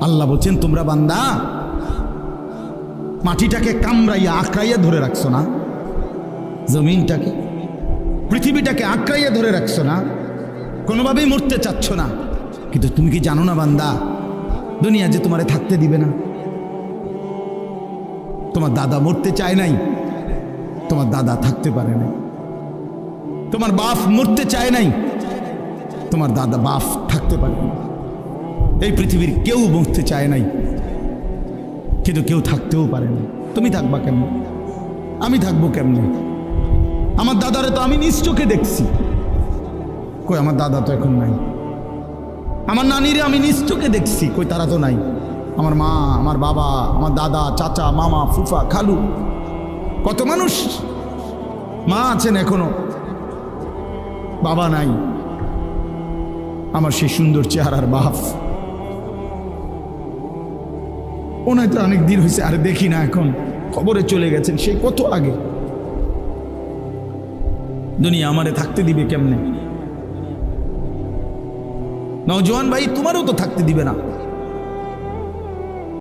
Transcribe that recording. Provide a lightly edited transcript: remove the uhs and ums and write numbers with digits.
আল্লাহ বলছেন তোমরা বান্দা মাটিটাকে কামড়াইয়া আঁকড়াইয়া ধরে রাখছো না, জমিনটাকে পৃথিবীটাকে আঁকড়াইয়া ধরে রাখছো না, কোনোভাবেই মরতে চাচ্ছ না। কিন্তু তুমি কি জানো না বান্দা, দুনিয়া যে তোমারে থাকতে দিবে না। তোমার দাদা মরতে চায় নাই, তোমার দাদা থাকতে পারে নাই। তোমার বাপ মরতে চায় নাই, তোমার দাদা বাপ থাকতে পারে না। এই পৃথিবীর কেউ মরতে চায় নাই, কিন্তু কেউ থাকতেও পারে না। তুমি থাকবা কেমনে? আমি থাকবো কেমনে? আমার দাদারে তো আমি নিজ চোখে দেখছি, কই আমার দাদা তো এখন নাই। আমার নানিরে আমি নিজ চোখে দেখছি, কই তারা তো নাই। আমার মা, আমার বাবা, আমার দাদা, চাচা, মামা, ফুফা, খালু, কত মানুষ। মা আছেন এখনো, বাবা নাই। আমার সেই সুন্দর চেহারার বাপ, ওনায় তো অনেক দিন হয়েছে, আর দেখি না, এখন খবরে চলে গেছেন সেই কত আগে। দুনিয়া আমারে থাকতে দিবে কেমনে? নওজোয়ান ভাই, তোমারও তো থাকতে দিবে না।